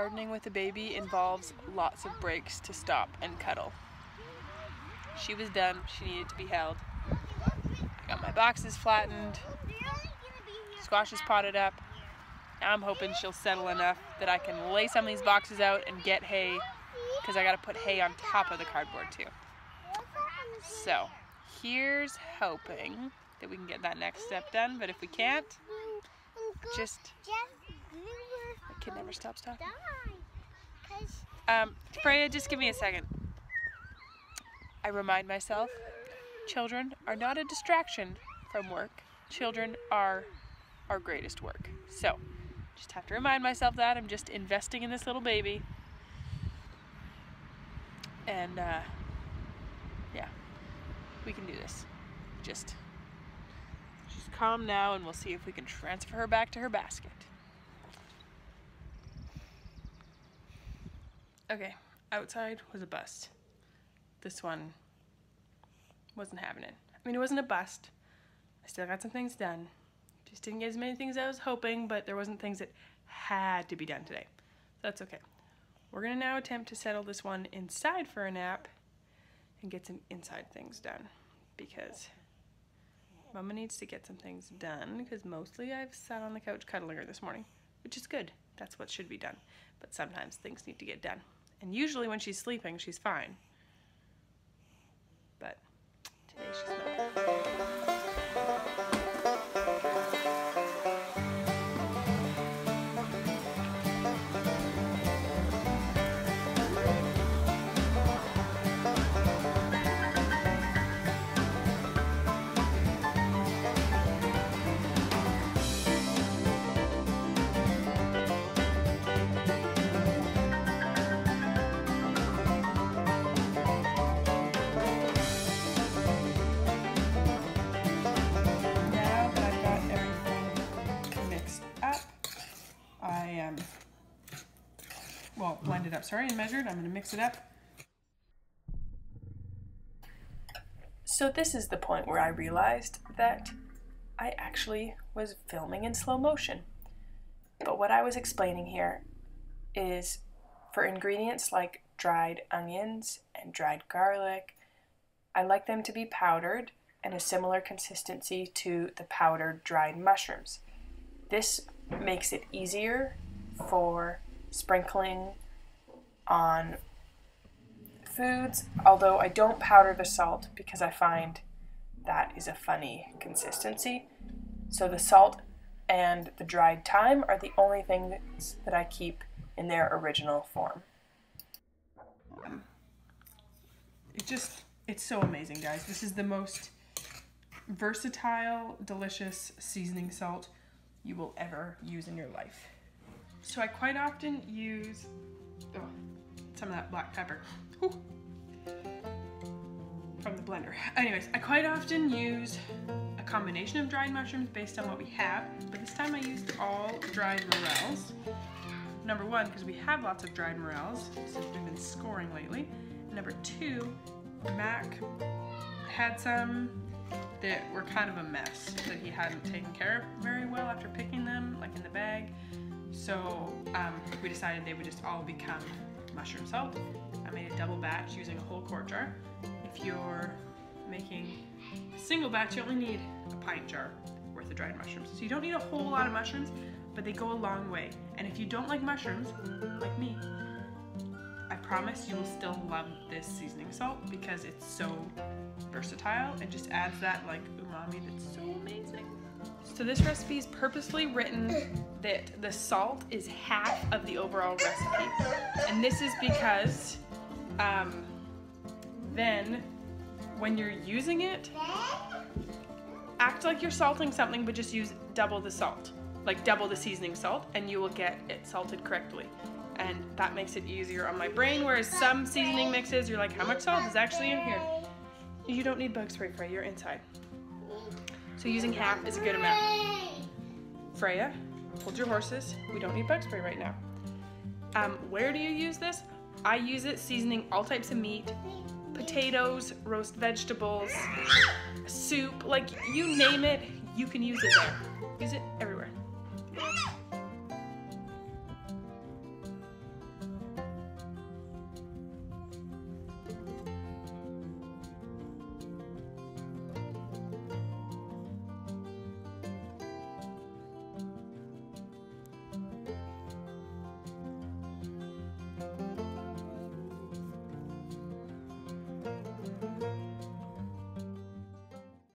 Gardening with a baby involves lots of breaks to stop and cuddle. She was done. She needed to be held. I got my boxes flattened. Squash is potted up. Now I'm hoping she'll settle enough that I can lay some of these boxes out and get hay, because I got to put hay on top of the cardboard too. So here's hoping that we can get that next step done, but if we can't, just... The kid never stops talking. Freya, just give me a second. I remind myself, children are not a distraction from work. Children are our greatest work. So, just have to remind myself that I'm just investing in this little baby. And, yeah, we can do this. Just she's calm now, and we'll see if we can transfer her back to her basket. Okay, outside was a bust. This one wasn't having it. I mean, it wasn't a bust. I still got some things done. Just didn't get as many things as I was hoping, but there wasn't things that had to be done today. So that's okay. We're gonna now attempt to settle this one inside for a nap and get some inside things done, because Mama needs to get some things done, because mostly I've sat on the couch cuddling her this morning, which is good. That's what should be done. But sometimes things need to get done. And usually when she's sleeping, she's fine. But today she's not. Well, blended up, sorry, and measured. I'm going to mix it up. So this is the point where I realized that I actually was filming in slow motion. But what I was explaining here is for ingredients like dried onions and dried garlic, I like them to be powdered and a similar consistency to the powdered dried mushrooms. This makes it easier for sprinkling on foods, although I don't powder the salt because I find that is a funny consistency. So the salt and the dried thyme are the only things that I keep in their original form. It's so amazing, guys. This is the most versatile, delicious seasoning salt you will ever use in your life. So I quite often use some of that black pepper from the blender. Anyways, I quite often use a combination of dried mushrooms based on what we have, but this time I used all dried morels. Number one, because we have lots of dried morels since we've been scoring lately. And number two, Mac had some that were kind of a mess that he hadn't taken care of very well after picking them, like in the bag. So we decided they would just all become mushroom salt. I made a double batch using a whole quart jar. If you're making a single batch, you only need a pint jar worth of dried mushrooms. So you don't need a whole lot of mushrooms, but they go a long way. And if you don't like mushrooms, like me, I promise you will still love this seasoning salt because it's so versatile and just adds that like umami that's so amazing. So this recipe is purposely written that the salt is half of the overall recipe. And this is because then when you're using it, act like you're salting something, but just use double the salt, like double the seasoning salt, and you will get it salted correctly. And that makes it easier on my brain, whereas some seasoning mixes, you're like, how much salt is actually in here? You don't need bug spray, Freya, you're inside. So using half is a good amount. Freya, hold your horses. We don't need bug spray right now. Where do you use this? I use it seasoning all types of meat, potatoes, roast vegetables, soup, like you name it, you can use it there. Use it everywhere.